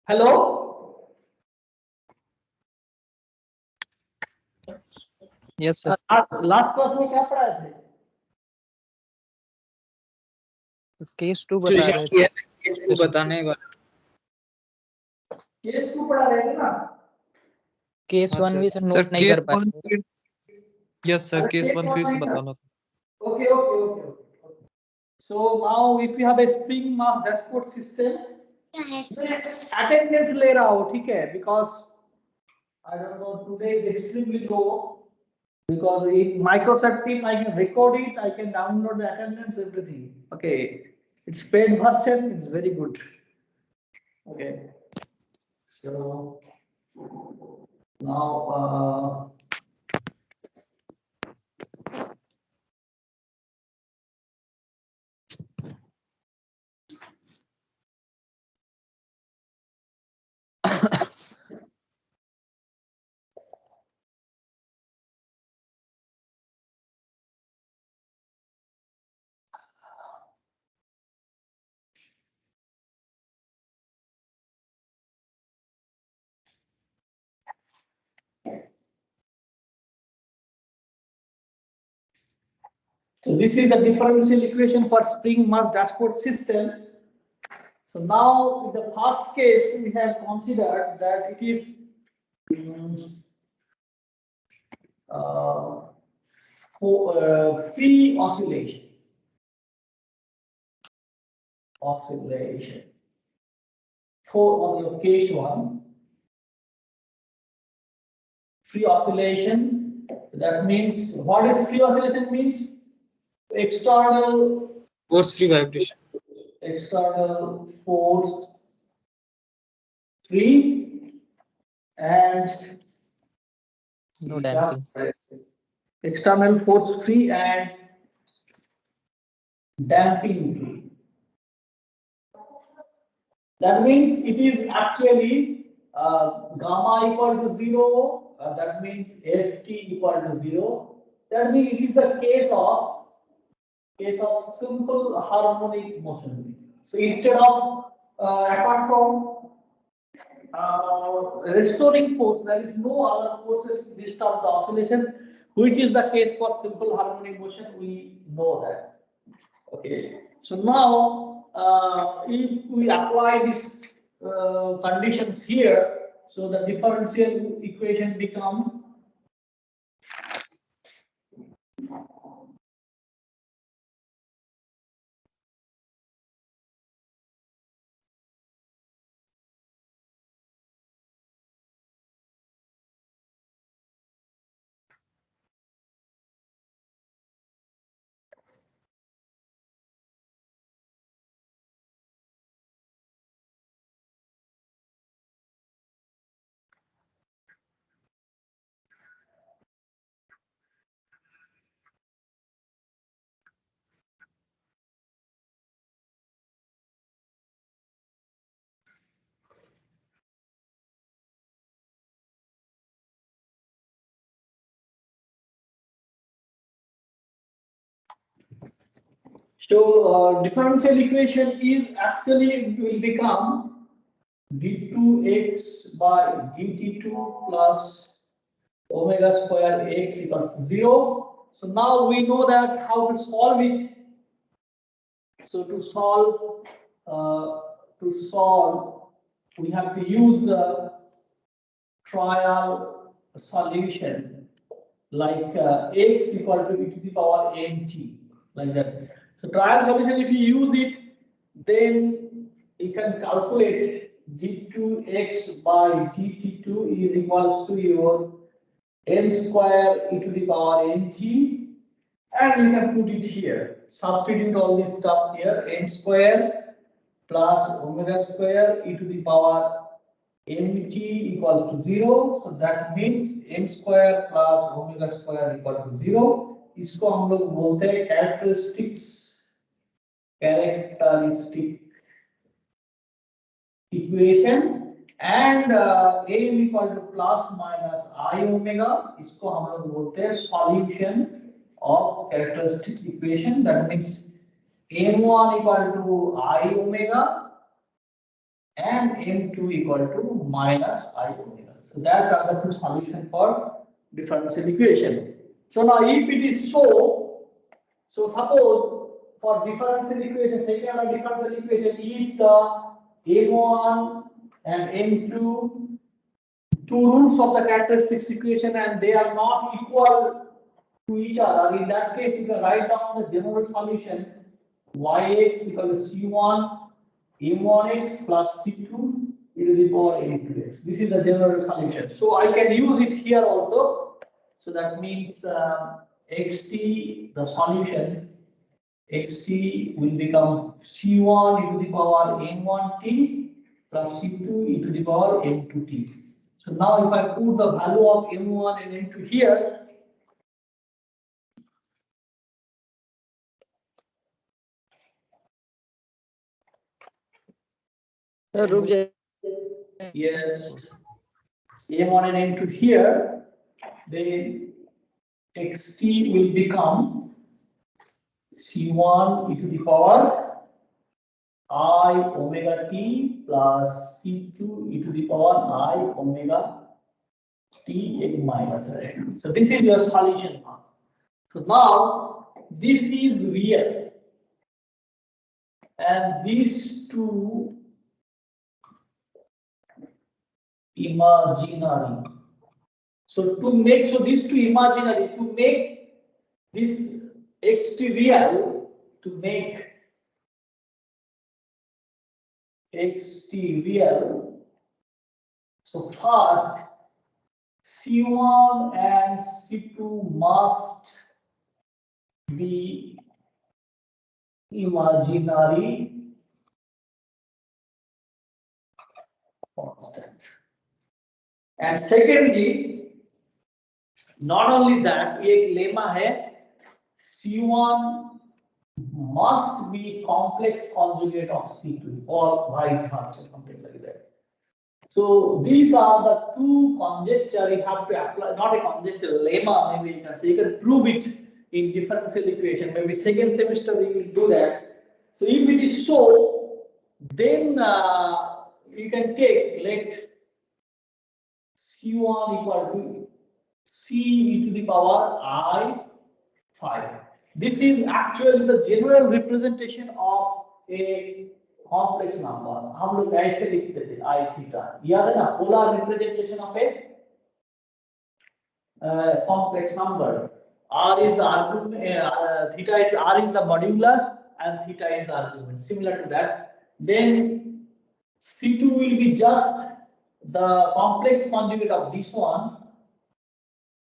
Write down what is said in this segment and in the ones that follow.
Hello. Yes, sir. Last class में क्या पढ़ाए थे? केस 2 बता रहे थे। केस 2 बताने वाला। केस 2 पढ़ा रहे थे ना? केस 1 भी सर नोट नहीं कर पाए। यस सर, केस 1 फिर से बताना था। Okay. So now if you have a spring mass dashboard system, attendance ले रहा हो, ठीक है? Because I don't know, today is extremely low. Because in Microsoft Team I can record it, I can download the attendance, everything. Okay, it's paid version, it's very good. Okay, so now so this is the differential equation for spring mass dashboard system. So now in the first case we have considered that it is free oscillation. For on your case 1, free oscillation, that means, what is free oscillation means? External force free vibration. External force free and No damping. external force free and damping free. That means it is actually gamma equal to 0. That means Ft equal to 0. That means it is a case of simple harmonic motion. So instead of apart from restoring force, there is no other forces to disturb the oscillation, which is the case for simple harmonic motion. We know that. Okay. So now, if we apply these conditions here, so the differential equation become so differential equation is actually will become d2x by dt2 plus omega square x equals to 0. So now we know that how to solve it. So to solve, we have to use the trial solution like x equal to e to the power mt, like that. So trial solution, if you use it, then you can calculate d2x by dt2 is equals to your m square e to the power nt, and you can put it here. Substitute all this stuff here. M square plus omega square e to the power mt equals to 0. So that means m square plus omega square equal to 0. इसको हम लोग बोलते हैं characteristic equation, and m equal to plus minus I omega, इसको हम लोग बोलते हैं solution of characteristic equation. That means m1 equal to I omega and m2 equal to minus I omega. So that are the two solutions for differential equation. So now if it is so suppose for differential equation, second order differential equation, if the m1 and m2 two roots of the characteristics equation and they are not equal to each other, in that case you can write down the general solution yx equal to c1 m1x plus c2 e to the power m2x. This is the general solution. So I can use it here also. So that means xt, the solution xt will become c1 e to the power m1t plus c2 e to the power m2t. So now if I put the value of m1 and m2 here, yes, m1 and m2 here, then xt will become c1 e to the power I omega t plus c2 e to the power I omega t minus a. So this is your solution now. So now this is real and these two imaginary. So to make, so these two imaginary, to make this xt real, to make xt real, so first c1 and c2 must be imaginary constant. And secondly, not only that, एक lemma है, C1 must be complex conjugate of C2 or vice versa, something like that. So these are the two conjecture you have to apply, not a conjecture, lemma maybe you can say, you can prove it in differential equation. Maybe second semester we will do that. So if it is so, then you can take, let C1 equal to C e to the power I 5. This is actually the general representation of a complex number. हम लोग ऐसे लिखते थे I theta. याद है ना, polar representation of a complex number. R is the argument, theta is R in the modulus and theta is the argument. Similar to that, then C2 will be just the complex conjugate of this one.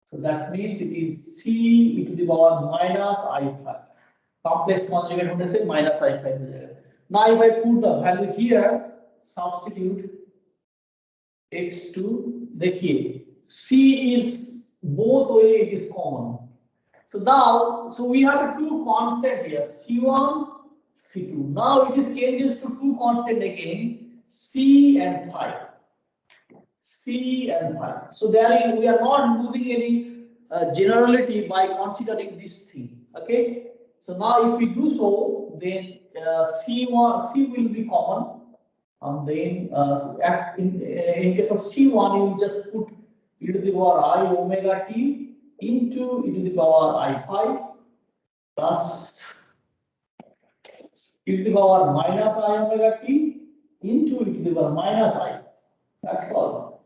So that means it is C e to the power minus I5. Complex conjugate होने से minus I5 हो जाएगा. Now if I put the value here, substitute x2, देखिए C is both way it is common. So now, so we have two constant here, C1, C2. Now it is changes to two constant again, C and 5. C and 5. So there is, we are not losing any generality by considering this thing. Okay. So now if we do so, then C will be common, and then in case of C1, you will just put e to the power I omega t into e to the power I5 plus e to the power minus I omega t into e to the power minus I. That's all.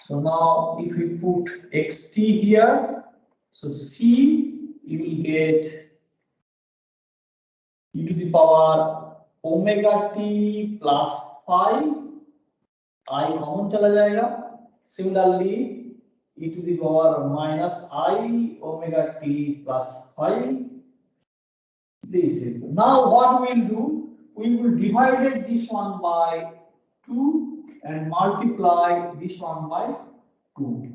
So now if we put xt here, so C, you will get e to the power omega t plus phi, I common चला जाएगा. Similarly, e to the power minus I omega t plus phi. This is now what we will do. We will divide this one by 2 and multiply this one by 2.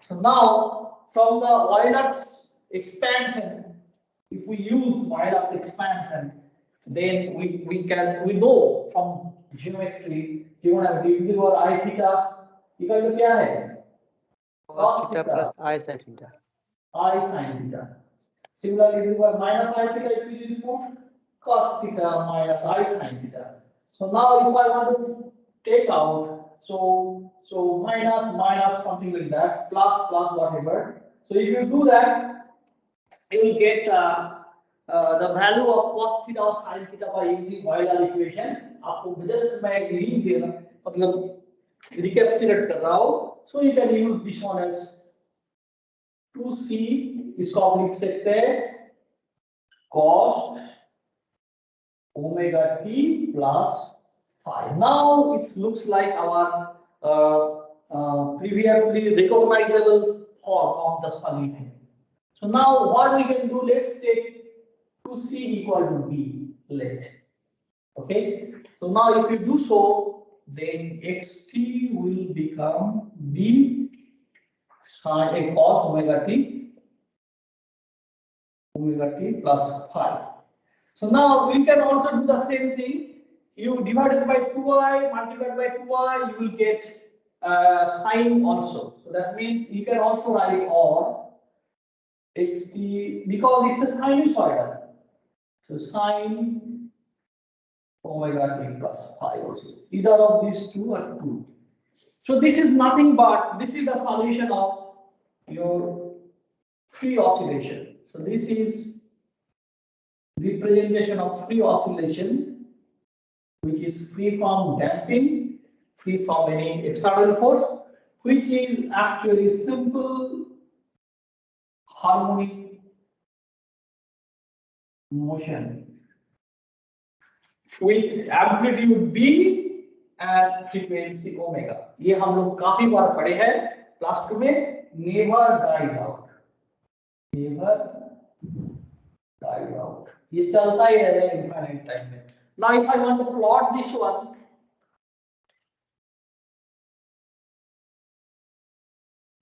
So now from the Euler's expansion, if we use Euler's expansion, then we know from geometry, trigonometry, और I theta equal to क्या है? cos theta plus I sin theta. I sin theta. Similarly, we have minus I theta if we put cos theta minus I sin theta. So now if I want to take out, so minus something like that, plus whatever. So if you do that, you will get the value of cos theta or sin theta by using Euler equation. आपको just मैं लिख दे रहा, मतलब recapitulate कर रहा हूँ. So you can use this one as 2c, इसको आप लिख सकते हैं cos omega t plus phi. Now it looks like our previously recognizable form of the solution. So now what we can do, let's take 2c equal to b, let. Okay, so now if you do so, then xt will become b sin cos omega t plus phi. So now we can also do the same thing. You divide it by 2i, multiply by 2i, you will get sine also. So that means you can also write or xt, because it's a sinusoidal. So sine omega t plus phi also. Either of these two are true. So this is nothing but, this is the solution of your free oscillation. So this is representation of free oscillation, which is free from damping, free from any external force, which is actually simple harmonic motion with amplitude b and frequency omega. ये हम लोग काफी बार पढ़े हैं class 2 में. Never dies out. Never dies out. ये चलता ही रहेगा infinite time में. Now if I want to plot this one,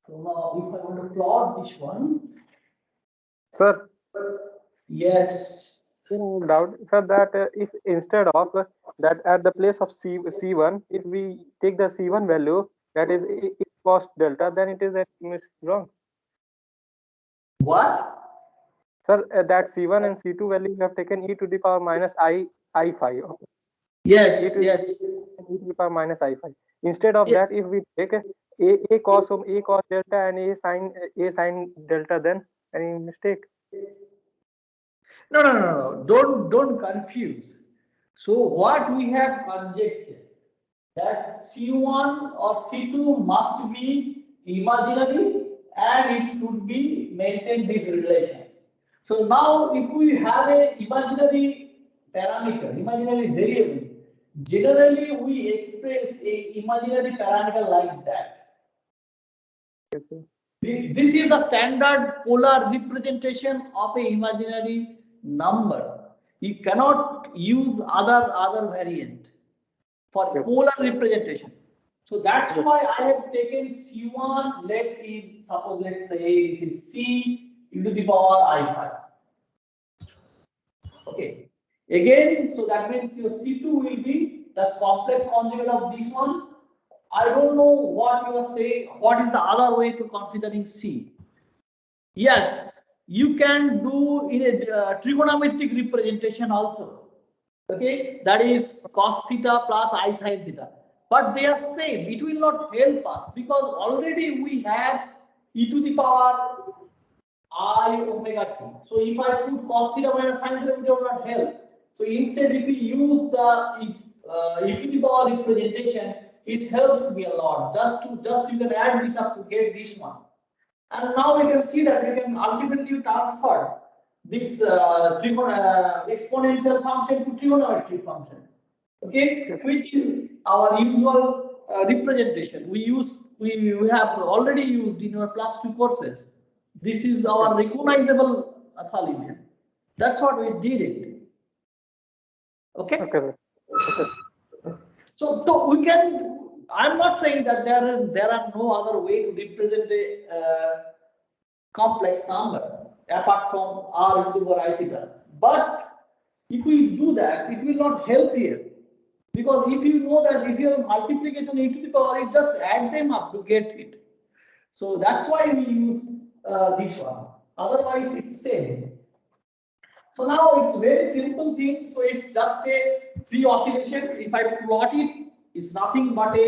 so now if I want to plot this one, Sir, yes, doubt, sir, that if instead of that at the place of C1, if we take the C1 value, that is e cos delta, then it is wrong. what? Sir, that C1 and C2 value you have taken e to the power minus I phi. Yes, E to yes. e to the power minus I phi. Instead of Yes. that, if we take a cos delta and a sin delta, then any mistake? No. Don't confuse. So what we have conjectured that C1 or C2 must be imaginary and it should be maintain this relation. So now if we have a imaginary parameter, imaginary variable, generally we express a imaginary parameter like that. Yes, sir. This is the standard polar representation of a imaginary number. You cannot use other variant for Yes. polar representation. So that's why I have taken C1. Let's say this is C e to the power I phi. Okay. Again, so that means your C2 will be the complex conjugate of this one. I don't know what you are saying. What is the other way to considering C? Yes, you can do in a trigonometric representation also. Okay, that is cos theta plus I sin theta. But they are same. It will not help us because already we have e to the power I omega t. So if I put cos theta minus sin theta, it will not help. So instead, if we use the e to the power representation, it helps me a lot. Just you can add this up to get this one. And now we can see that we can ultimately transfer this exponential function to trigonometric function. okay, which is our usual representation. We have already used in our class 2 courses. This is our recognizable solution. That's what we did it. Okay. Okay, sir. So we can. I'm not saying that there are no other way to represent a complex number apart from r into the I theta. But if we do that, it will not help here, because if you know that if you have multiplication e to the power, you just add them up to get it. So that's why we use this one. Otherwise, it's same. So now it's very simple thing. So it's just a free oscillation. If I plot it, it's nothing but a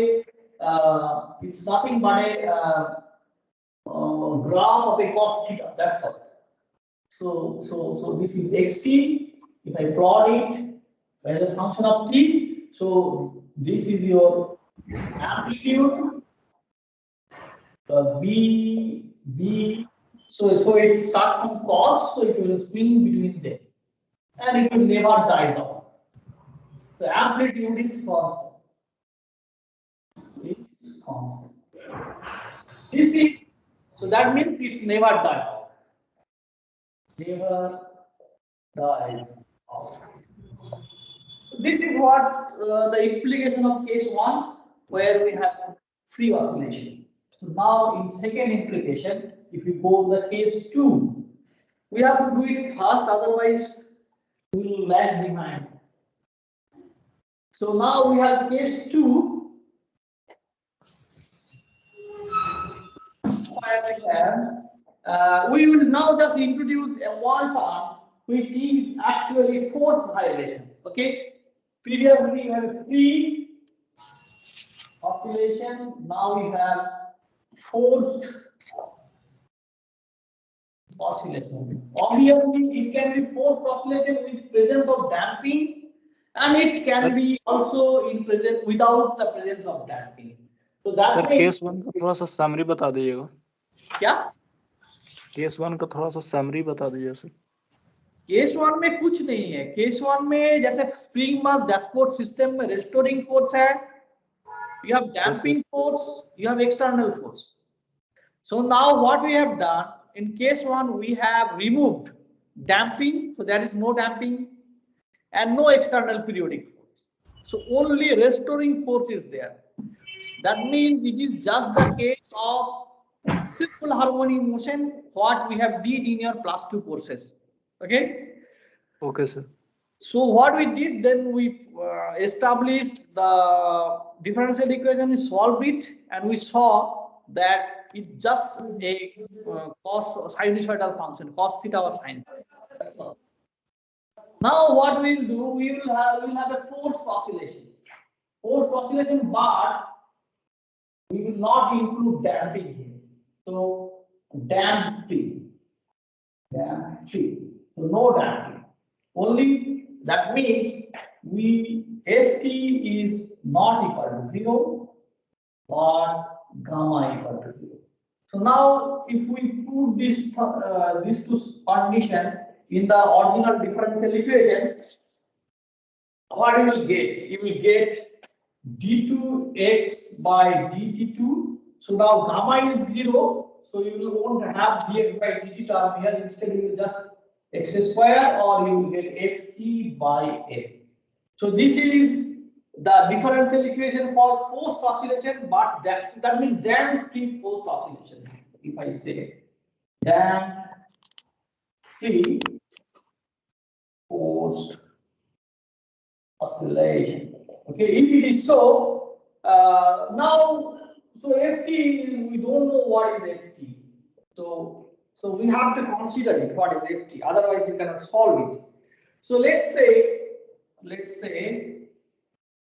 graph of a cos theta. That's all. So this is xt. If I plot it as a function of t, so this is your amplitude. B. So it starts from cos, so it will swing between them, and it will never dies out. So amplitude is constant. It's constant. This is, so that means it's never dies out. Never dies out. This is what the implication of case 1, where we have free oscillation. So now in second implication, if we go to the case 2, we have to do it fast, otherwise we will lag behind. So now we have case 2, where we will now just introduce a one term which is actually forced vibration. Okay, previously we have free oscillation, now we have forced oscillation. Obviously, it can be forced oscillation with presence of damping, and it can be also in presence without the presence of damping. So that sir means, case 1 का थोड़ा सा summary बता दीजिएगा. क्या case 1 का थोड़ा सा summary बता दीजिए सर. केस 1 में कुछ नहीं है. केस 1 में जैसे स्प्रिंग मास डैशपोर्ट सिस्टम में रेस्टोरिंग फोर्स है, you have damping force, you have external force. So now what we have done in case 1, we have removed damping, so there is no damping and no external periodic force. So only restoring force is there. That means it is just the case of simple harmonic motion, what we have did in your plus 2 courses. Okay. Okay, sir. So what we did then, we established the differential equation, solved it, and we saw that it's just a cos sinusoidal function, cos theta or sin. That's all. Now what we'll do, we'll have a forced oscillation. Forced oscillation, but we will not include damping here. So damping. So no damping. Only that means ft is not equal to 0, but gamma equal to 0. So now if we put these two conditions in the original differential equation, what you will get? You will get d2x by dt2. So now gamma is 0, so you won't have dx by dt term here. Instead, you will just x square, or you will get ft by f. So this is the differential equation for forced oscillation, but that means damped free forced oscillation. If I say damped free forced oscillation. Okay, if it is so, now so ft, we don't know what is ft. So we have to consider it. What is ft? Otherwise, you cannot solve it. So let's say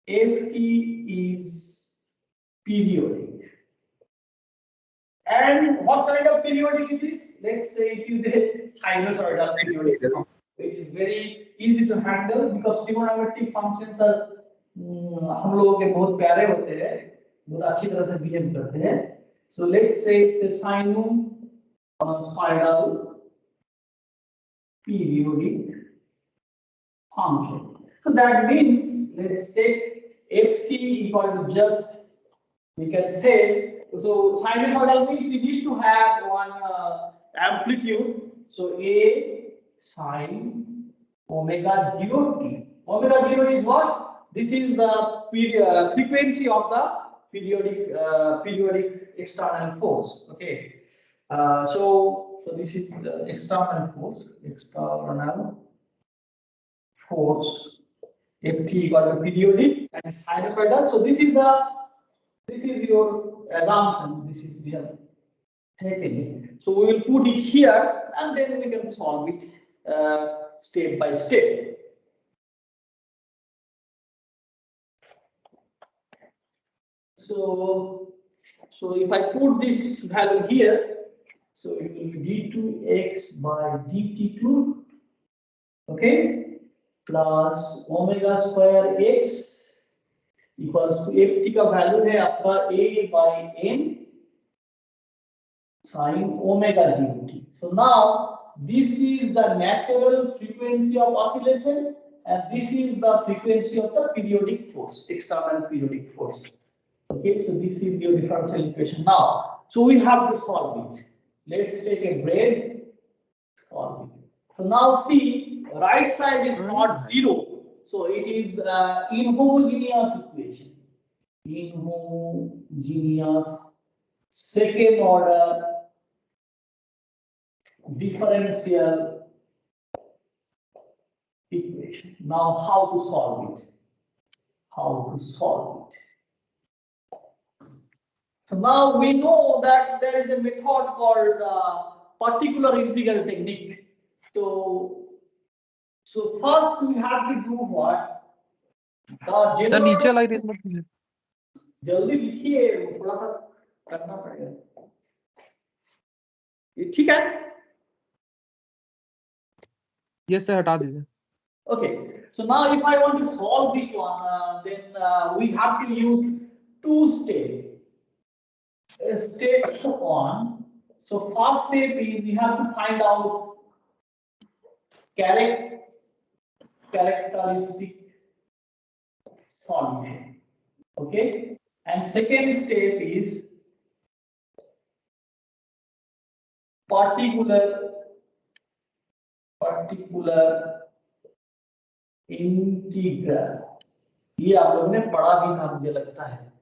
ft is periodic. And what kind of periodic it is? Let's say it is a sinusoidal periodic. It is very easy to handle because trigonometric functions are हम लोगों के बहुत प्यारे होते हैं, बहुत अच्छी तरह से बिहेव करते हैं. So let's say it's a sinusoidal periodic function. So that means let's take ft equal to just, we can say, so sinusoidal means we need to have one amplitude. So a sine omega 0 t. Omega 0 is what? This is the frequency of the periodic external force. Okay. So this is the external force. Ft equal to periodic and sinusoidal. So this is your assumption. This is we have taken it. So we will put it here and then we can solve it step by step. So if I put this value here, so it will be d2x by dt2, okay, plus omega square x equals to ft का value है आपका a by n sin omega 0t. So now this is the natural frequency of oscillation and this is the frequency of the periodic force, external periodic force. Okay, so this is your differential equation now. So we have to solve it. Let's take a break. Solve it. So now see, right side is not 0. So it is inhomogeneous equation. Inhomogeneous second order differential equation. Now how to solve it? How to solve it? So now we know that there is a method called particular integral technique. So first we have to do what? The sir नीचे general. वाला erase मत कीजिए। जल्दी लिखिए, थोड़ा सा करना पड़ेगा। ये ठीक है? यस सर हटा दीजिए। Okay. So now if I want to solve this one, then we have to use two steps. Step one. So first step is we have to find out characteristic solution. Okay. And second step is particular integral. ये आप लोगों ने पढ़ा भी था मुझे लगता है.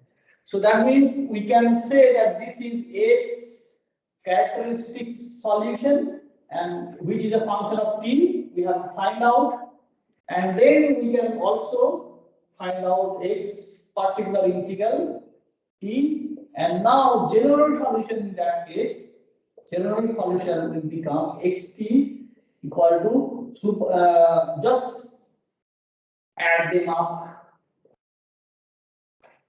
So that means we can say that this is X characteristic solution and which is a function of t. We have to find out, and then we can also find out X particular integral t. And now general solution in that case, general solution will become xt equal to just add them up.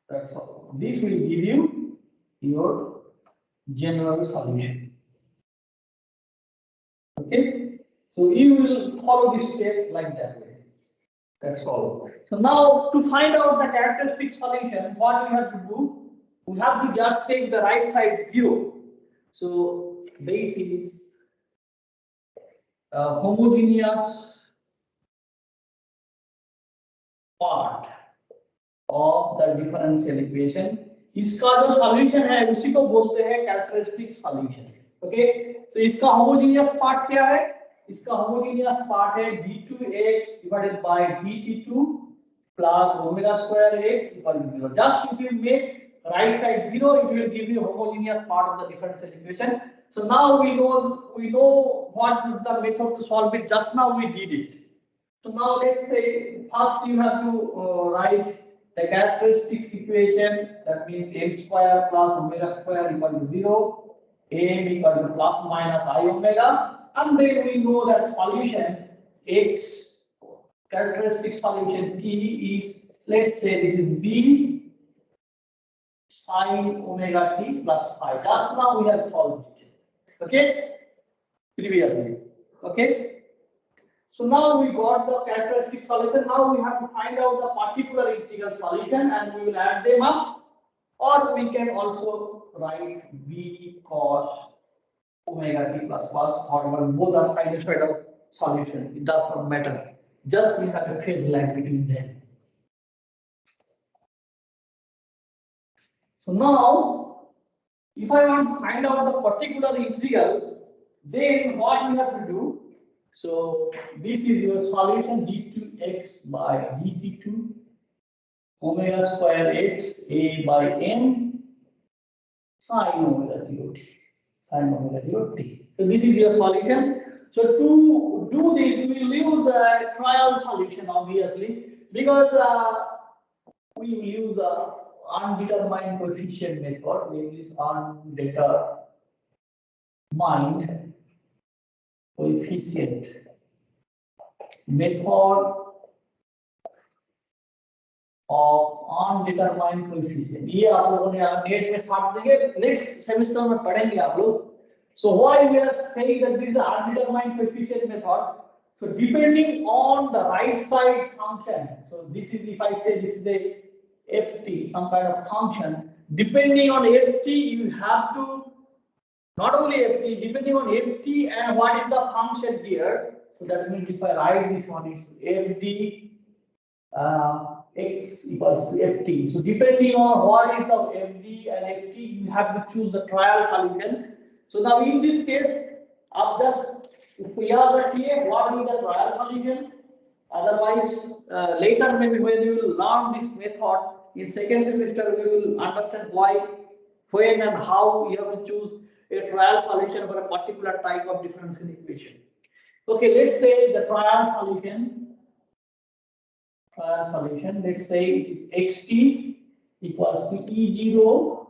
That's all. This will give you your general solution. Okay. So you will follow this step like that way. That's all. So now to find out the characteristic solution, what we have to do? We have to just take the right side 0. So this is a homogeneous part of the differential equation. इसका जो solution है उसी को बोलते हैं characteristic solution. Okay? तो इसका homogeneous part क्या है? इसका homogeneous part है d2x divided by dt2 plus omega square x equal to 0. Just if you make right side 0, it will give you homogeneous part of the differential equation. So now we know what is the method to solve it. Just now we did it. So now let's say first you have to write the characteristics equation. That means m square plus omega square equal to 0, m equal to plus minus I omega, and then we know that solution x characteristic solution t is, let's say this is b sine omega t plus phi. Just now we have solved it. Okay, previously. Okay. So now we got the characteristic solution. Now we have to find out the particular integral solution and we will add them up. Or we can also write b cos omega t plus phi, or both are sinusoidal solution. It does not matter. Just we have a phase lag between them. So now, if I want to find out the particular integral, then what we have to do? So this is your solution d2x by dt2 omega square x a by n sine omega 0 t. Sine omega 0 t. So this is your solution. So to do this, we will use the trial solution obviously, because we will use undetermined coefficient method. We will use undetermined coefficient method of undetermined coefficient. ये आप लोगों ने net में साथ देंगे, next semester में पढ़ेंगे आप लोग. So why we are saying that this is the undetermined coefficient method? So depending on the right side function, so this is, if I say this is the ft, some kind of function, depending on ft you have to, not only ft, depending on ft and what is the function here. So that means if I write this one is fd x equals to ft. So depending on what is the fd and ft, you have to choose the trial solution. So now in this case, up just if we are the TA, what will be the trial solution? Otherwise, later maybe when you will learn this method in second semester, we will understand why, when, and how you have to choose a trial solution for a particular type of differential equation. Okay, let's say the trial solution. Let's say it is xt equals to e0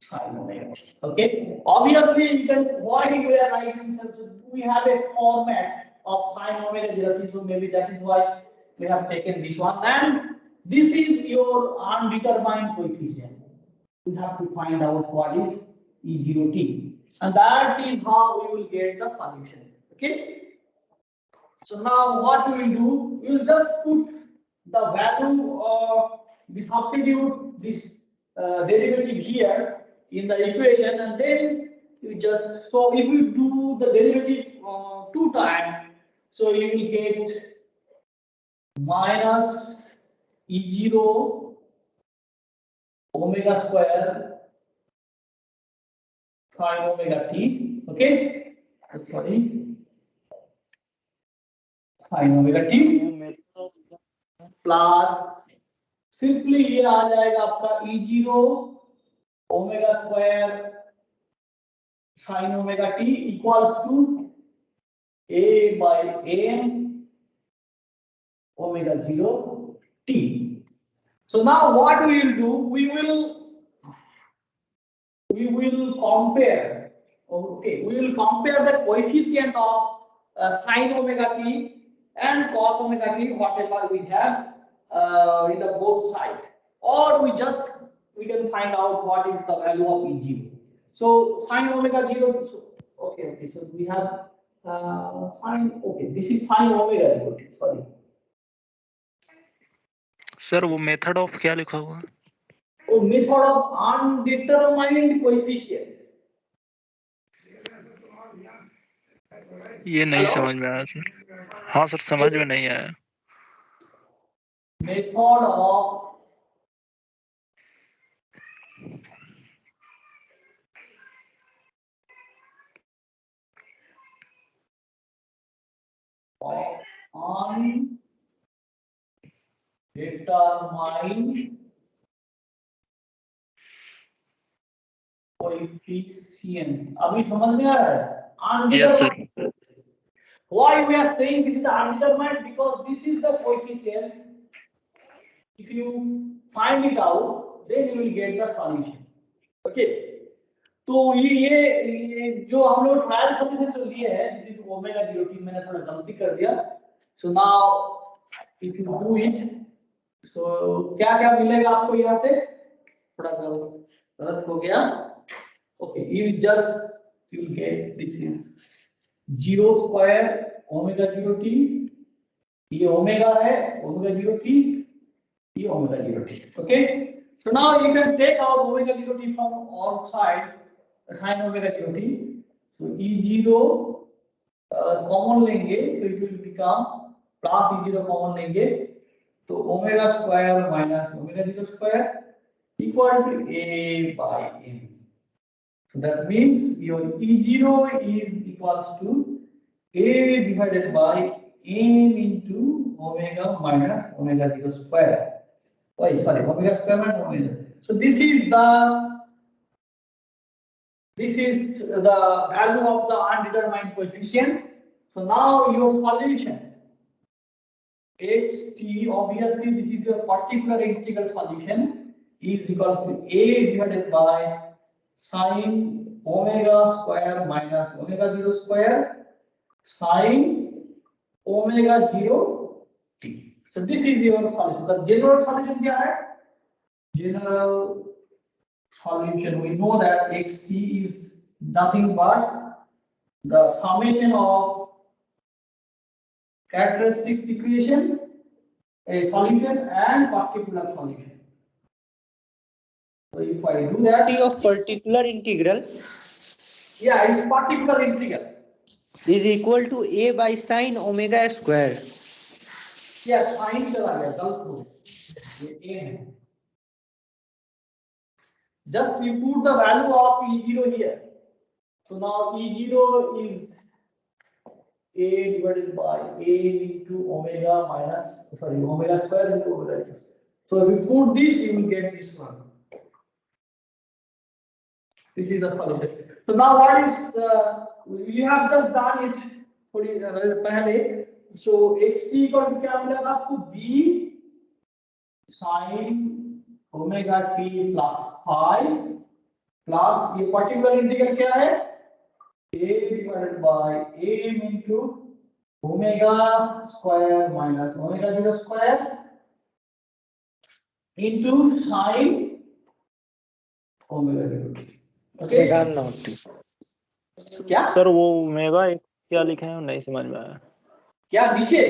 sine omega. Okay, obviously you can, why we are writing such, we have a format of sine omega 0t, so maybe that is why we have taken this one. And this is your undetermined coefficient. We have to find out what is e0t, and that is how we will get the solution. Okay, so now what we will do, we will just put the value of the substitute this derivative here in the equation, and then you just, so if you do the derivative 2 times, so you will get minus e0 omega square sine omega t. Okay, sorry, sine omega t plus simply ये आ जाएगा आपका e0 omega square sine omega t equals to a by n omega 0 t. So now what we will do, we will compare. Okay, we will compare the coefficient of sine omega t and cos omega t, whatever we have in the both sides, or we can find out what is the value of e0. So sine omega 0. So, okay. So we have sine. Okay, this is sine omega 0. Sorry. Sir वो method of क्या लिखा हुआ है? Oh, method of undetermined coefficient. ये नहीं समझ में आया सर. हाँ सर, समझ में नहीं आया. Method of undetermined coefficient. अभी समझ में आ रहा है? Undetermined. Yes, sir. Why we are saying this is undetermined? Because this is the coefficient. If you find it out, then you will get the solution. Okay. तो ये जो हम लोग ट्रायल सॉल्यूशन जो लिए है, दिस इज ओमेगा 0t, मैंने थोड़ा गलती कर दिया. So now if you do it, so क्या क्या मिलेगा आपको यहाँ से? थोड़ा गलत हो गया. Okay, you will get this is 0 square omega 0t, ये ओमेगा है, ओमेगा 0t, ये omega 0t. Okay, so now you can take out omega 0t from all sides, sine omega 0t. So e0 common लेंगे तो it will become plus E0 common लेंगे तो omega square minus omega 0 square equal to A by M. So that means your E0 is equals to A divided by M into omega minus omega 0 square. Oh, sorry, omega square minus omega. So this is the value of the undetermined coefficient. So now your solution xt, obviously this is your particular integral solution, is equals to A divided by sine omega square minus omega 0 square sine omega 0 t. So this is your solution. The general solution क्या है? General solution, we know that xt is nothing but the summation of characteristics equation, a solution and particular solution. So if I do that, of particular integral yeah, it's particular integral. is equal to A by sine omega square. Yeah, sine चला गया, गलत हो गया, ये a है. Just we put the value of E0 here. So now E0 is A divided by A into omega minus, sorry, omega square into omega. So if we put this, you will get this one. This is the solution. So now what is, we have just done it थोड़ी पहले. So xt equal to क्या मिलेगा आपको B sin omega t plus phi plus ये particular integral क्या है? A divided by M into omega square minus omega 0 square into sine omega 0. Okay. Omega naught t. क्या? Sir वो omega क्या लिखे हैं नहीं समझ में आया. क्या नीचे?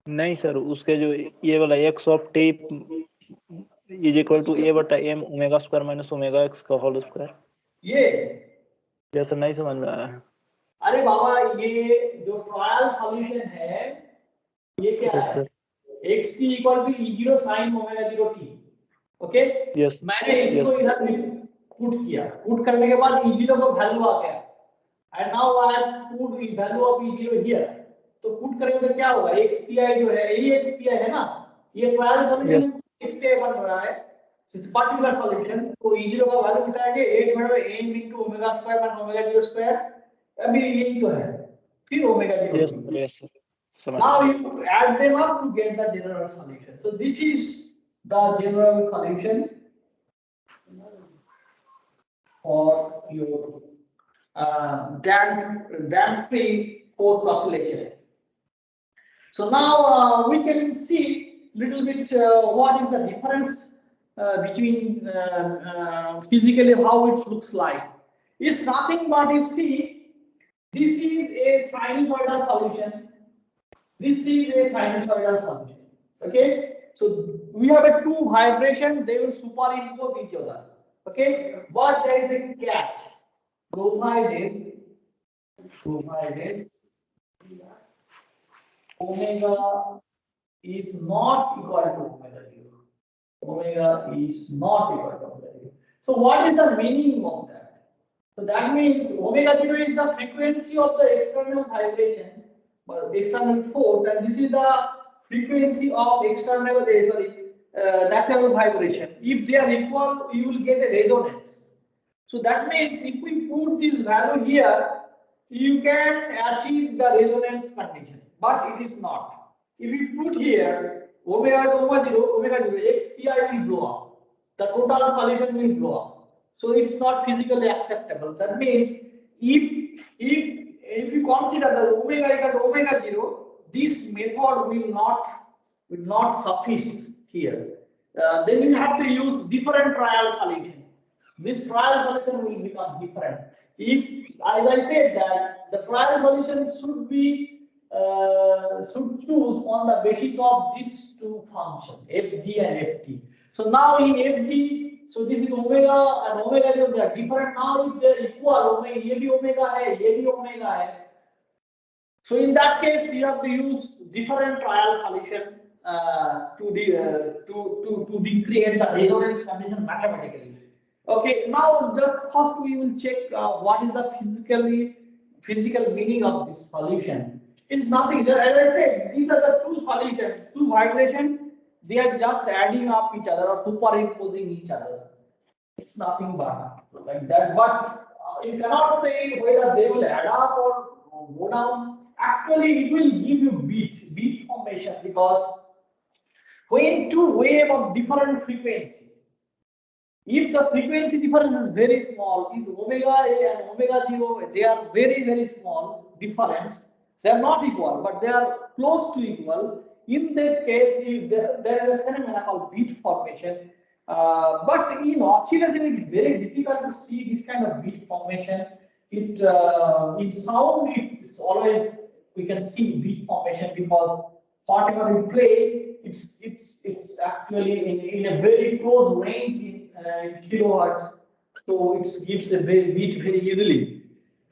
नहीं सर उसके जो ये वाला x of t is equal to A बटा M omega square minus omega x का होल स्क्वायर. ये जैसे नहीं समझ में आया. अरे बाबा ये जो ट्रायल सॉल्यूशन है ये क्या है? xt equal to E0 sin omega 0 t. Okay. Yes मैंने इसको इधर पुट किया. पुट करने के बाद E0 का वैल्यू आ गया. And now I have put the value of E0 here. तो पुट करेंगे तो क्या होगा? xpi जो है यही xpi है ना. ये ट्रायल सॉल्यूशन xpi बन रहा है. It's particular solution. तो E0 का वैल्यू उठाएंगे 8 divide by m into omega square minus omega 0 square. अभी यही तो है. फिर omega 0. Yes yes sir. Now you add them up to get the general solution. So this is the general solution for your dam-free fourth oscillation. So now we can see little bit what is the difference between physically how it looks like. It's nothing but you see this is a sinusoidal solution. This is a sinusoidal solution. Okay, so we have a two vibration, they will superimpose each other. Okay, but there is a catch. Provided omega is not equal to omega 0. Omega is not equal to omega 0. So what is the meaning of that? So that means omega 0 is the frequency of the external vibration, external force, and this is the frequency of external natural vibration. If they are equal, you will get a resonance. So that means if we put this value here, you can achieve the resonance condition, but it is not. If we put here omega to omega 0, xpi will blow up. The total solution will blow up. So it's not physically acceptable. That means if you consider the omega equal to omega 0, this method will not suffice here. Then you have to use different trial solution. This trial solution will become different. If, as I said, that the trial solution should choose on the basis of these two functions, fd and ft. So now in fd, so this is omega and omega 0, they are different. Now if they are equal, omega, ये भी omega है, ये भी omega है. So in that case, you have to use different trial solution to create the resonance condition mathematically. Okay, now just first we will check what is the physical meaning of this solution. It's nothing. As I said, these are the two solutions, two vibration. They are just adding up each other or superimposing each other. It's nothing but like that. But you cannot say whether they will add up or go down. Actually, it will give you beat formation, because when two waves of different frequency, if the frequency difference is very small, is omega A and omega 0, they are very small difference. They are not equal, but they are close to equal. In that case, there is a phenomenon called beat formation. But in oscillation, it is very difficult to see this kind of beat formation. In sound, it's always we can see beat formation, because whatever we play, it's actually in a very close range in kilohertz, so it gives a beat very easily.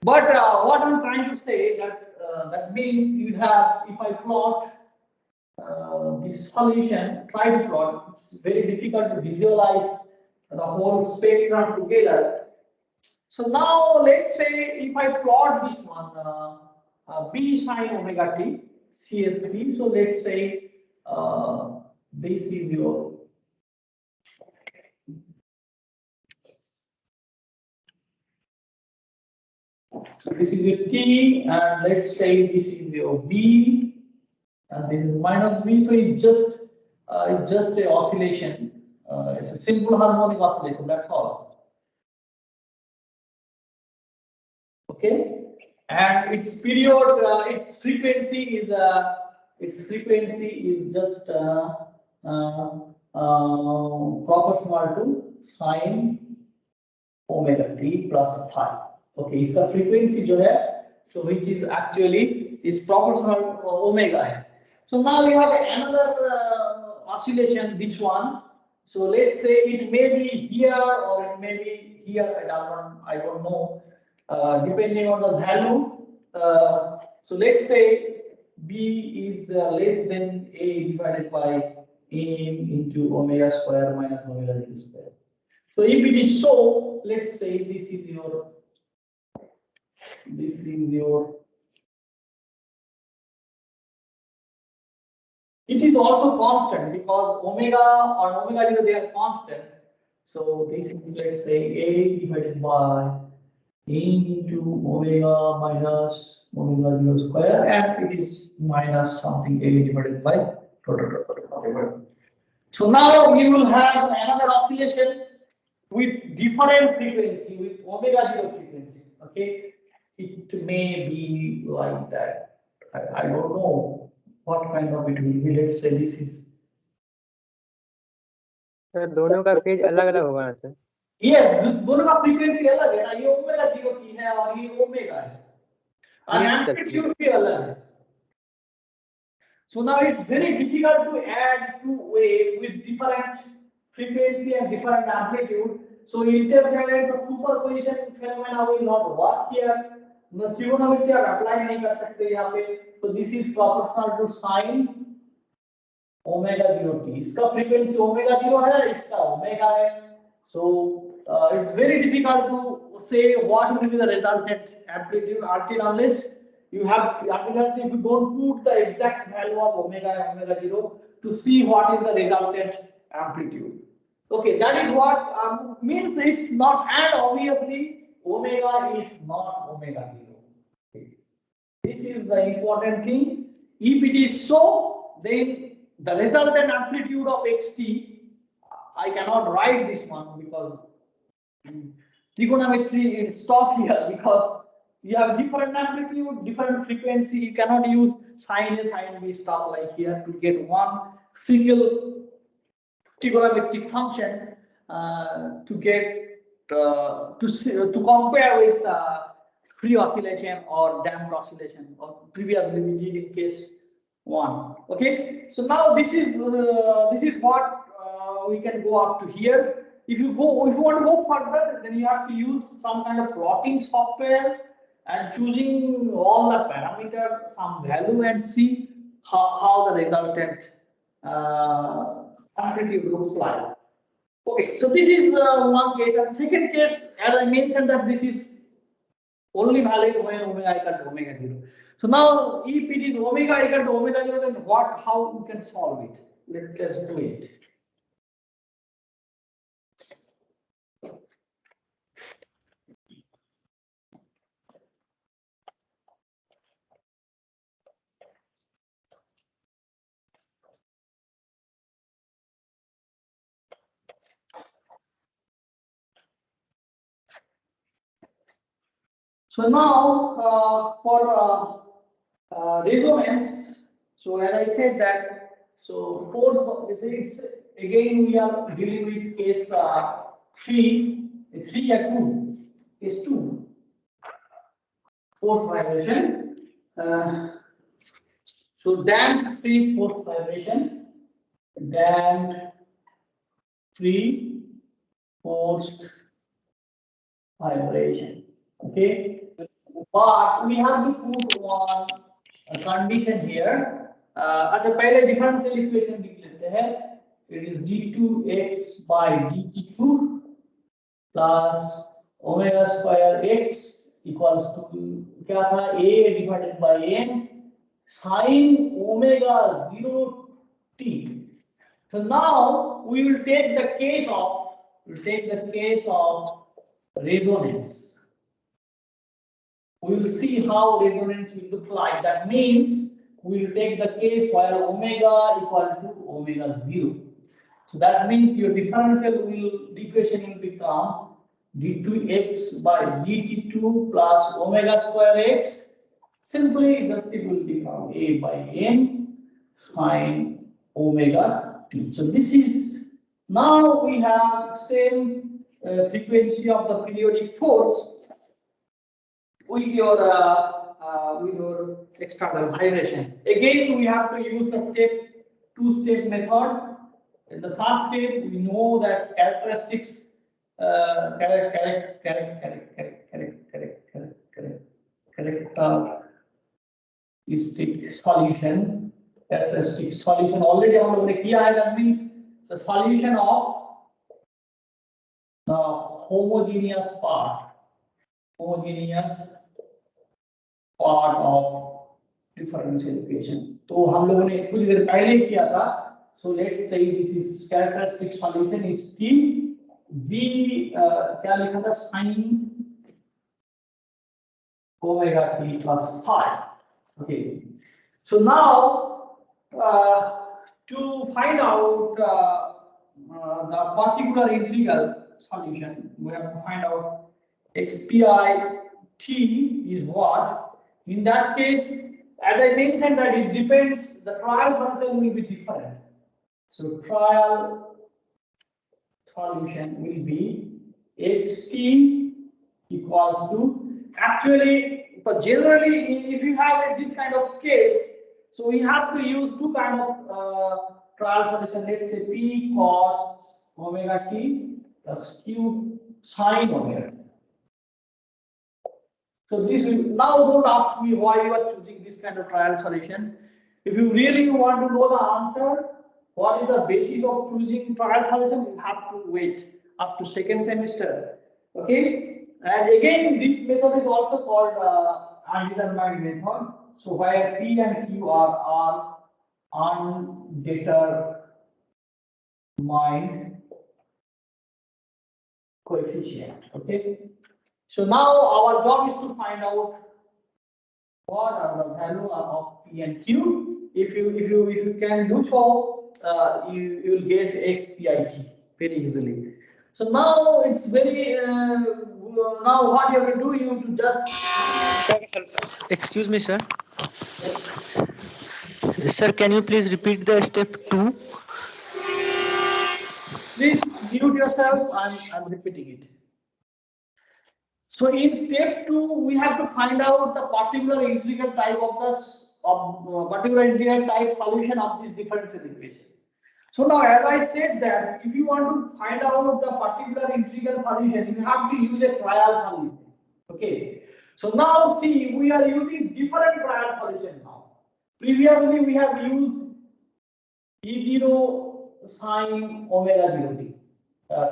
But what I'm trying to say that means you have, if I plot this solution, try to plot, it's very difficult to visualize the whole spectrum together. So now let's say if I plot this one, B sine omega t, CST. So let's say this is your this is your T, and let's say this is your B, and this is minus B. So it's just a oscillation. It's a simple harmonic oscillation. That's all. Okay, and its period, its frequency is just proportional to sine omega t plus phi. Okay, इसका frequency जो है, so which is actually is proportional to omega है. So now you have another oscillation, this one. So let's say it may be here or it may be here. I don't know. Depending on the value. So let's say B is less than A divided by M into omega square minus omega t square. So if it is so, let's say this is your. It is also constant, because omega or omega 0, they are constant. So this is, let's say, A divided by M into omega minus omega 0 square, and it is minus something A divided by whatever. So now we will have another oscillation with different frequency, with omega 0 frequency. Okay, it may be like that. I don't know what kind of it will be. Let's say this is. Sir दोनों का phase अलग-अलग होगा ना sir? Yes, this दोनों का frequency अलग है ना, ये ओमेगा 0 t है और ये ओमेगा है, और एम्पलीट्यूड भी अलग है. So now it's very difficult to add two waves with different frequency and different amplitude. So interference or superposition phenomena will not work here. The trigonometry आप apply नहीं कर सकते यहाँ पे. So this is proportional to sine omega 0 t. इसका frequency omega 0 है, इसका omega है. So it's very difficult to say what will be the resultant amplitude until unless you have, if you don't put the exact value of omega and omega 0 to see what is the resultant amplitude. Okay, that is what means it's not, and obviously omega is not omega 0. Okay. This is the important thing. If it is so, then the resultant amplitude of xt, I cannot write this one because trigonometry is stop here, because you have different amplitude, different frequency. You cannot use sine A, sine B stuff like here to get one single trigonometric function to get to compare with free oscillation or damped oscillation, or previously we did in case 1. Okay, so now this is what we can go up to here. If you want to go further, then you have to use some kind of plotting software, and choosing all the parameter, some value, and see how the resultant amplitude looks like. Okay, so this is one case, and second case, as I mentioned, that this is only valid when omega equal to omega 0. So now, if it is omega equal to omega 0, then how we can solve it? Let's do it. So now for resonance, so as I said that, so it's again we are dealing with case 3 or 2, case 2, forced vibration. So damped free forced vibration, damped free forced vibration. Okay. But we have to put one condition here. अच्छा पहले differential equation लिख लेते हैं. It is d2x by dt2 plus omega square x equals to क्या था a divided by n sin omega 0 t. So now we will take the case of resonance. We will see how resonance will look like. That means we will take the case where omega equal to omega 0. So that means your differential equation will become d2x by dt2 plus omega square x. Simply, just it will become a by n sine omega t. So this is, now we have same frequency of the periodic force with your external vibration. Again, we have to use the two-step method. In the first step, we know that characteristics characteristic solution already हम लोगों ने किया है. That means the solution of the homogeneous part of differential equation. तो हम लोगों ने कुछ देर पहले किया था. So let's say this is characteristic solution is T. V क्या लिखा था sin omega t plus phi. Okay. So now to find out the particular integral solution, we have to find out xpi t is what. In that case, as I mentioned, that it depends, the trial function will be different. So trial solution will be xt equals to, actually, but generally, if you have this kind of case, so we have to use two kind of trial solution. Let's say p cos omega t plus q sin omega t. So this will, now don't ask me why you are choosing this kind of trial solution. If you really want to know the answer, what is the basis of choosing trial solution, you have to wait up to second semester. Okay, and again this method is also called undetermined method. So where p and q are undetermined coefficient. Okay. So now our job is to find out what are the value of p and q. If you can do so, you will get xpit very easily. So now it's very now what you have to do, you have to just. Sir, excuse me, sir. Yes. Sir, can you please repeat the step 2? Please mute yourself. I'm repeating it. So in step 2, we have to find out the particular integral type of particular integral type solution of this differential equation. So now, as I said that if you want to find out the particular integral solution, you have to use a trial solution. Okay. So now see, we are using different trial solution now. Previously we have used E0 sine omega 0t,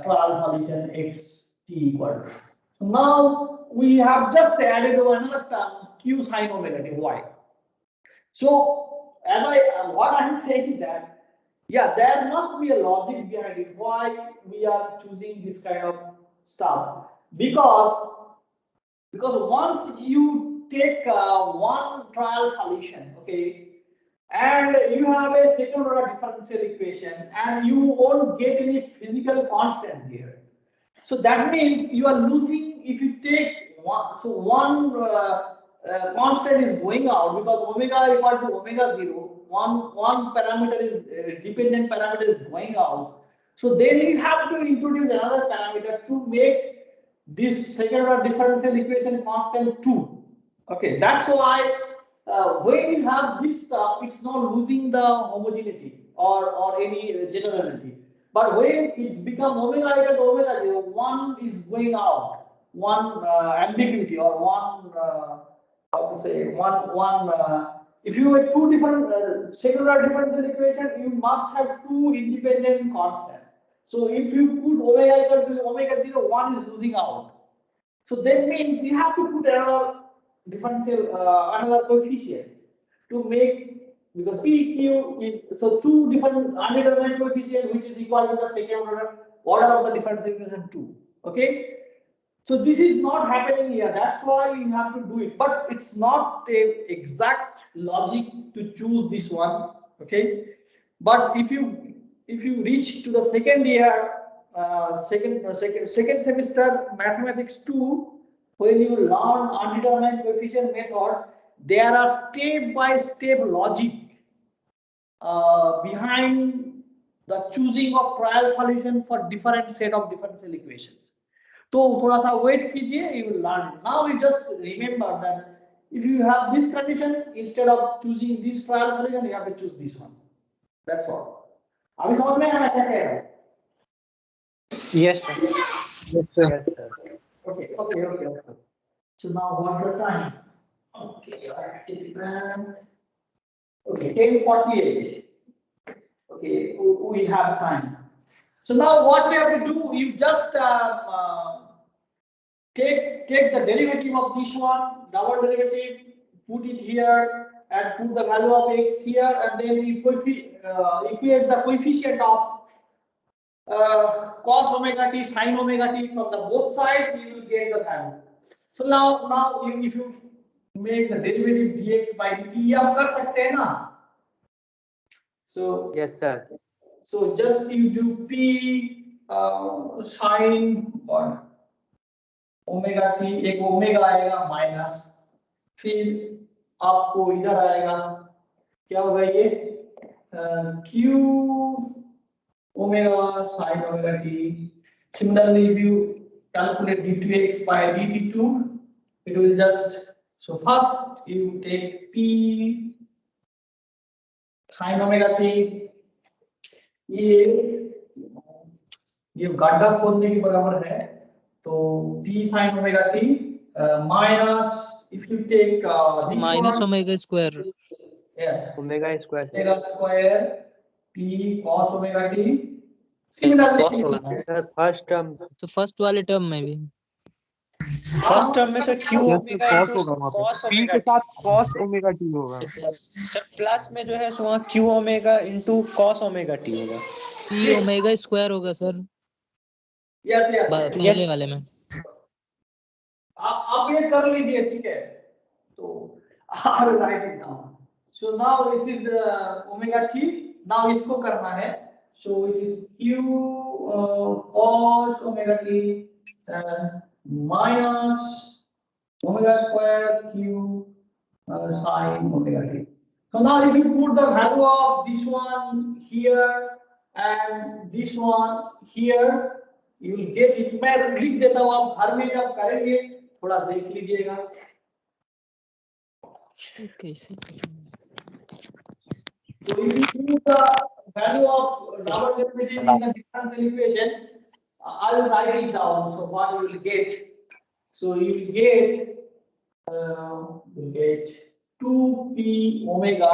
trial solution x t equal to. So now we have just added another term q sine omega t y. So as what I am saying that, yeah, there must be a logic behind it. Why we are choosing this kind of stuff? Because once you take one trial solution, okay, and you have a second order differential equation, and you won't get any physical constant here. So that means you are losing if you take one. So one constant is going out because omega equal to omega 0. One parameter is dependent parameter is going out. So then you have to introduce another parameter to make this second order differential equation constant 2. Okay, that's why when you have this stuff, it's not losing the homogeneity or any generality. But when it's become omega equal to omega 0, one is going out, one ambiguity or one how to say one. If you have two different second order differential equation, you must have two independent constants. So if you put omega equal to omega 0, one is losing out. So that means you have to put another differential, another coefficient to make, because PQ is, so two different undetermined coefficient which is equal to the second order of the differential equation 2. Okay. So this is not happening here. That's why you have to do it. But it's not a exact logic to choose this one. Okay. But if you reach to the second year, second semester mathematics 2, when you learn undetermined coefficient method, there are step-by-step logic behind the choosing of trial solution for different set of differential equations. तो थोड़ा सा wait कीजिए, you will learn. Now you just remember that if you have this condition, instead of choosing this trial solution, you have to choose this one. That's all. अभी समझ में आया क्या कह रहा है? Yes, sir. Yes, sir. Yes, sir. Okay. So now what's the time? Okay, I have to take it back. Okay, 10:48. Okay, we have time. So now what we have to do, you just take the derivative of this one, double derivative, put it here, and put the value of x here, and then you equate the coefficient of cos omega t, sin omega t from the both sides, you will get the value. So now if you make the derivative dx by dt, ये आप कर सकते हैं ना? So Yes, sir. so just you do p sin और omega t, एक omega आएगा minus, फिर आपको इधर आएगा क्या होगा ये q omega sin omega t. Similarly, if you calculate d2x by dt2, it will just, so first you take p sin omega t, ये गड्ढा खोदने के बराबर है, तो p sin omega t minus, if you take minus omega square. yes, Omega square. omega square p cos omega t. Similarly, Cos वाला Sir, first term. तो first वाले टर्म में भी फर्स्ट टर्म में sir q Yes, omega cos into होगा वहाँ पे cos p omega के साथ cos ओमेगा t होगा सर प्लस में जो है सो वहाँ q omega into cos omega t होगा p ओमेगा स्क्वायर होगा सर yes, पहले वाले में. आप ये कर लीजिए, ठीक है, तो I will write it down. So now it is omega t. Now इसको करना है, so it is q cos omega t minus omega square q sin omega t. So now if you put the value of this one here and this one here, you will get it. मैं लिख देता हूँ, आप घर में जब करेंगे थोड़ा देख लीजिएगा. कैसे So if you put the value of double derivative in the differential equation, I will write it down. So what you will get? So you will get we'll get 2p omega.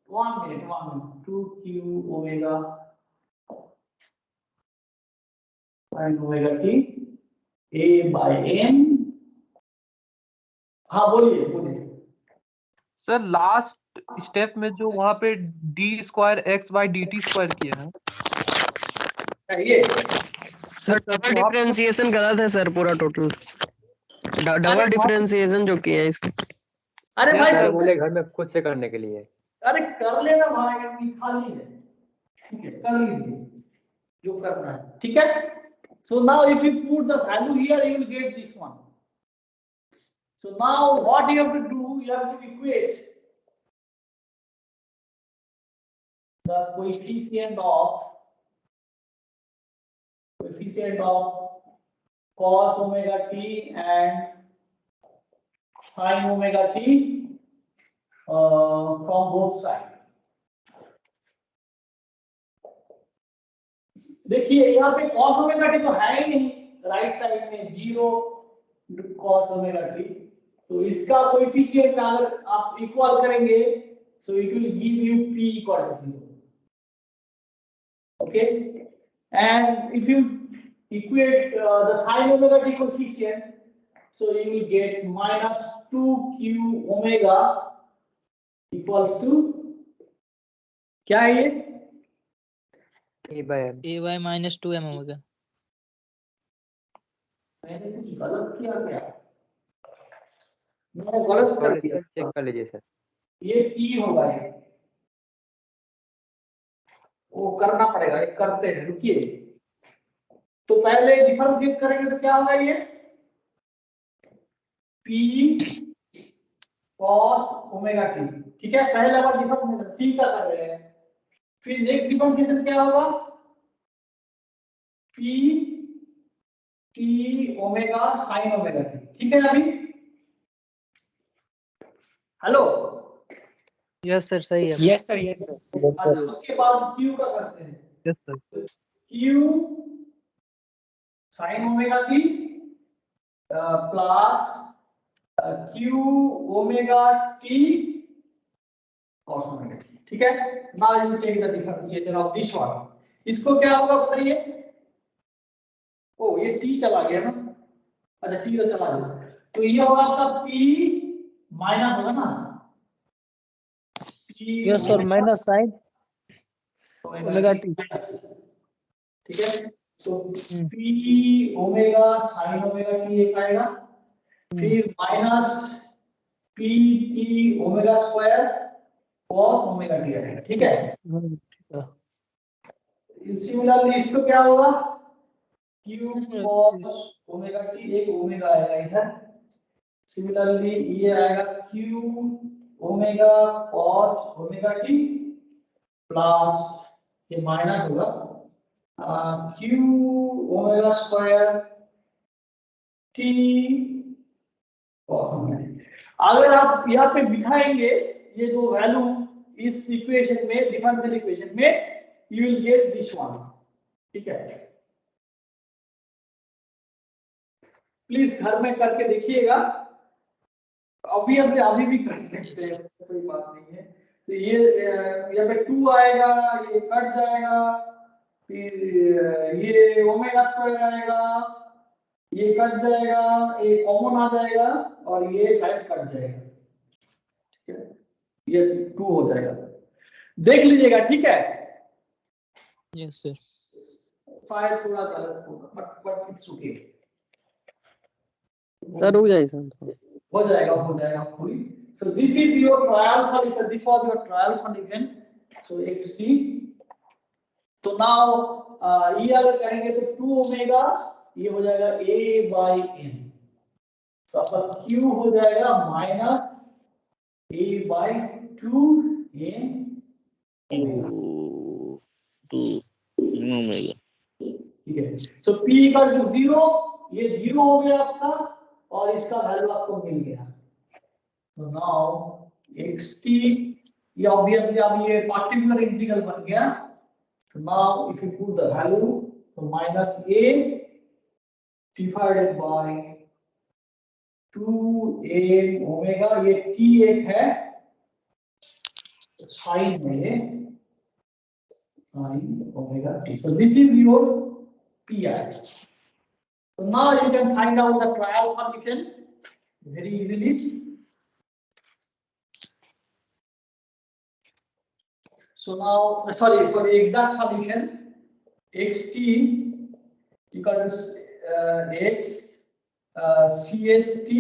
One minute. 2q omega sin omega t a by m. हाँ बोलिए। Sir last step में जो वहां पे D square x by D T square किया है ये sir double differentiation गलत है सर, पूरा टोटल डबल डिफरेंशिएशन जो किया है इसका। अरे भाई सर बोले घर में खुद से करने के लिए। अरे कर लेना भाई, अपनी खाली है, ठीक है, कर लीजिए जो करना है, ठीक है। So now if you put the value here, you will get this one. So now what you have to do, you have to equate the coefficient of cos omega t and sin omega t from both sides. देखिए यहाँ पे cos omega T तो है ही नहीं, right side में 0 cos omega T, तो इसका coefficient अगर आप इक्वल करेंगे so it will give you p equal to 0. Okay, and if you equate the sin omega t coefficient, so you will get minus 2q omega equals to क्या है ये? a by minus 2m होगा। मैंने कुछ गलत किया क्या? मैंने गलत कर दिया, चेक कर लीजिए सर। ये t होगा, ये वो करना पड़ेगा, ये करते हैं, रुकिए। तो पहले डिफरेंशिएट करेंगे तो क्या होगा, ये p cos ओमेगा t, ठीक है। पहला बार डिफरेंशिएशन t का कर रहे हैं, फिर नेक्स्ट डिफरेंशिएशन क्या होगा, p t omega sin omega t, ठीक है। अभी हेलो, यस सर, सही है। Yes sir, yes sir. अच्छा उसके बाद q का करते हैं, yes sir. q sin omega t plus q omega t cos omega t, ठीक है। Now you take the differentiation of this one, इसको क्या होगा बताइए। ओ ये t चला गया ना, अच्छा t तो चला गया, तो ये होगा आपका p माइनस होगा ना, yes sir, minus sin omega T, ठीक है। तो p omega sin omega t एक आएगा, फिर minus p t omega square cos omega t आएगा, ठीक है। सिमिलरली इसको क्या होगा, q cos ओमेगा t, एक ओमेगा आएगा इधर, सिमिलरली ये आएगा q omega cos omega t plus ये माइनस होगा q omega square t cos omega t। अगर आप यहाँ पे बिठाएंगे ये दो वैल्यू इस इक्वेशन में, डिफरेंशियल इक्वेशन में, you will get this one, ठीक है। प्लीज घर में करके देखिएगा, ऑब्वियसली अभी भी कर सकते हैं, कोई बात नहीं है। तो ये यहाँ पे 2 आएगा, ये कट जाएगा, फिर ये ओमेगा स्क्वायर आएगा, ये कट जाएगा, ये कॉमन आ जाएगा और ये शायद कट जाएगा, ठीक है। ये 2 हो जाएगा, देख लीजिएगा, ठीक है। Yes sir. शायद थोड़ा गलत होगा बट इट्स ओके, सर हो जाए सर, हो जाएगा पूरी। So this is your trial solution, this was your trial solution, so xt। तो now ये अगर करेंगे तो 2 ओमेगा ये हो जाएगा a by n, तो आपका q हो जाएगा minus a by 2 n omega, ठीक है। सो p का जो 0, ये 0 हो गया आपका और इसका वैल्यू आपको मिल गया। तो नाउ xt, ये ऑब्वियसली अब ये पार्टिकुलर इंटीग्रल बन गया। तो now if you put the value, so minus a divided by 2m omega, ये t एक है साइन में sin omega t. So this is your pi. So now you can find out the trial solution very easily. So now, sorry, for the exact solution, xt equals x cst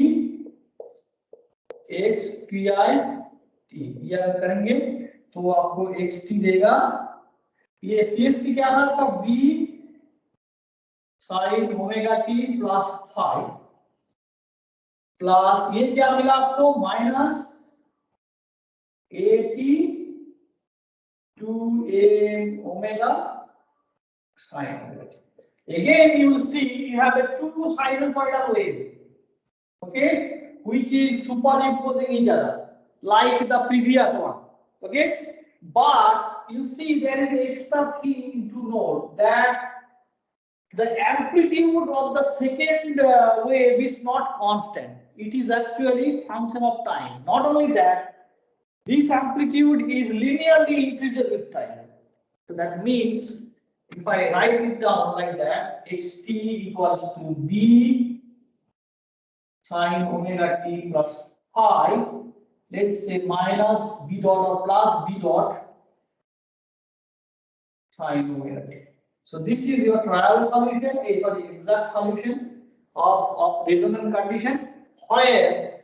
x pi t. ये अगर करेंगे तो आपको xt देगा, ये cst क्या था आपका b sin omega t plus 5 plus ये क्या मिला आपको minus 80 2m omega sin omega t. Again you will see you have a two sinusoidal wave, okay, which is superimposing each other like the previous one, okay, but you see there is an extra thing to note that the amplitude of the second wave is not constant. It is actually function of time. Not only that, this amplitude is linearly increases with time. So that means if I write it down like that, xt equals to b sin omega t plus pi, let's say minus b dot or plus b dot sin omega t. So this is your trial solution, or the exact solution of resonant condition where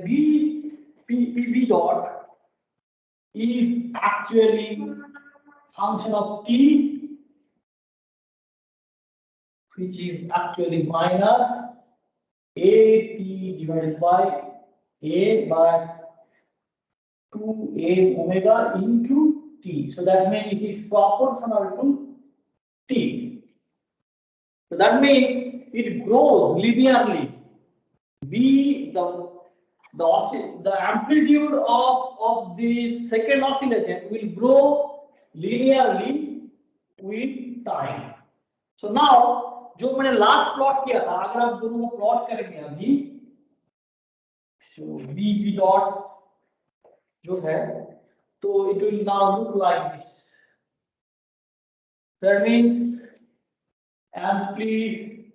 b dot is actually function of t, which is actually minus a t divided by a by 2a omega into t. So that means it is proportional to t. So that means it grows linearly. The amplitude of the second oscillation will grow linearly with time. So now जो मैंने last plot किया था, अगर आप दोनों को plot करेंगे अभी, so b dot जो है तो it will now look like this. That means amplitude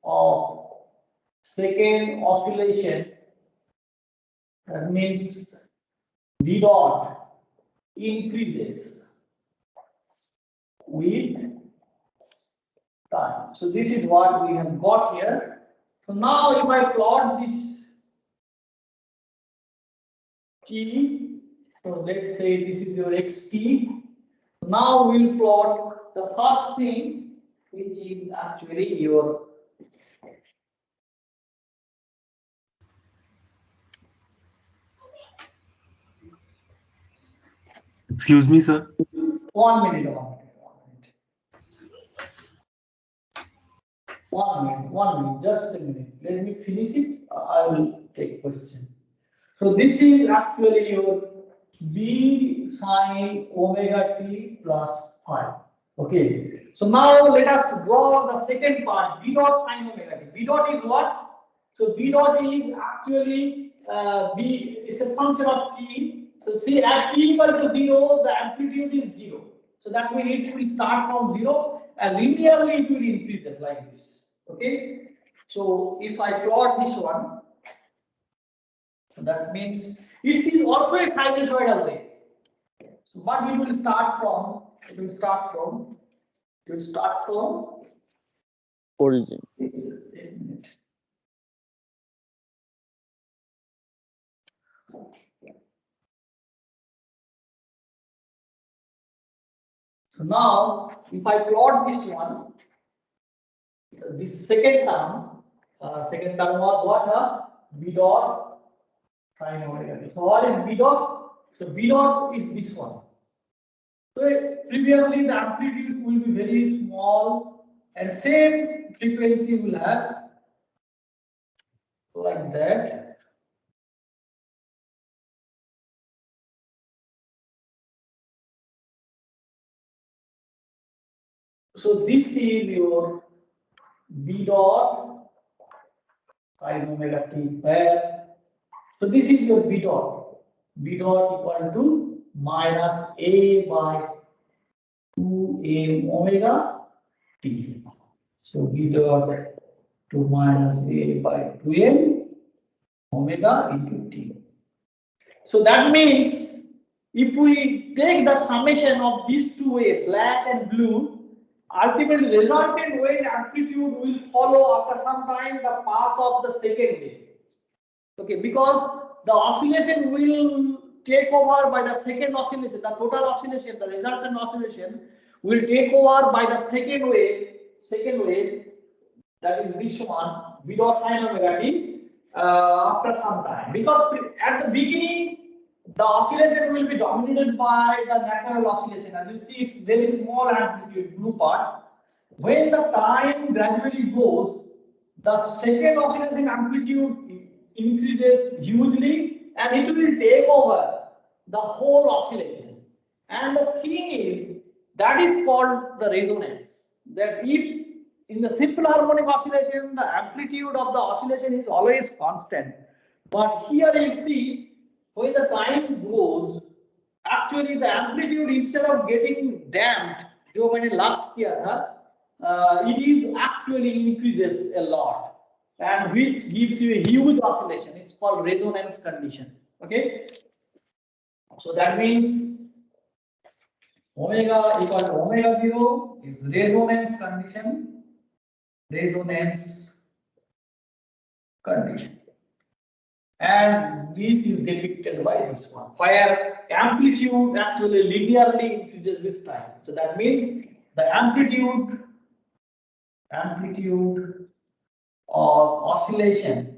of second oscillation, that means b dot increases with time. So this is what we have got here. So now if I plot this t, so let's say this is your xt. Now we'll plot the first thing, which is actually your Excuse me, sir. 1 minute. 1 minute, just a minute. Let me finish it. I will take question. So this is actually your b sin omega t plus 5. Okay. So now let us draw the second part, b dot sin omega t. B dot is what? So b dot is actually b. It's a function of t. So see at t equal to 0, the amplitude is 0. So that means it will start from 0 and linearly it will increase like this. Okay. So if I plot this one, that means it is also a sinusoidal wave. So but it will start from origin. So now if I plot this one, this second term was what? B dot sin omega t. So what is B dot? So B dot is this one. So previously the amplitude will be very small and same frequency will have like that. So this is your B dot sin omega t where, so this is your B dot equal to minus A by 2m omega t. So B dot to minus A by 2m omega into t. So that means if we take the summation of these two waves, black and blue, ultimately resultant wave amplitude will follow after some time the path of the second wave. Okay, because the oscillation will take over by the second oscillation, the total oscillation, the resultant oscillation will take over by the second wave, that is this one, B dot sin omega t, after some time. Because at the beginning, the oscillation will be dominated by the natural oscillation. As you see, it's very small amplitude, blue part. When the time gradually goes, the second oscillation amplitude increases hugely and it will take over the whole oscillation. And the thing is, that is called the resonance. That if in the simple harmonic oscillation, the amplitude of the oscillation is always constant. But here you see, when the time goes, actually the amplitude, instead of getting damped, जो मैंने last किया था, it is actually increases a lot, and which gives you a huge oscillation. It's called resonance condition. Okay, so that means omega equal to omega 0 is resonance condition. And this is depicted by this one, where amplitude actually linearly increases with time. So that means the amplitude of oscillation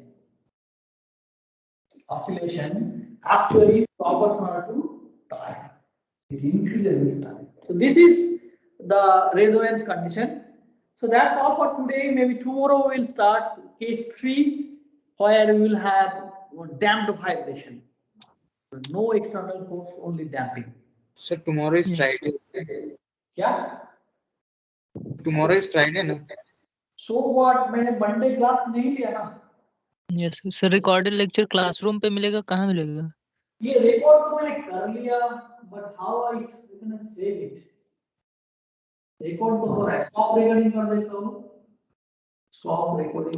actually is proportional to time. It increases with time. So this is the resonance condition. So that's all for today. Maybe tomorrow we'll start case 3, where we will have damped vibration. No external force, only damping. Sir, tomorrow is Friday. Yeah. Tomorrow is Friday, no? So what? मैंने Monday class नहीं लिया ना? Yes sir, recorded lecture classroom पे मिलेगा, कहाँ मिलेगा? ये record तो मैंने कर लिया, but how I gonna save it? Record तो हो रहा है, स्टॉप रिकॉर्डिंग कर देता हूँ, स्टॉप रिकॉर्डिंग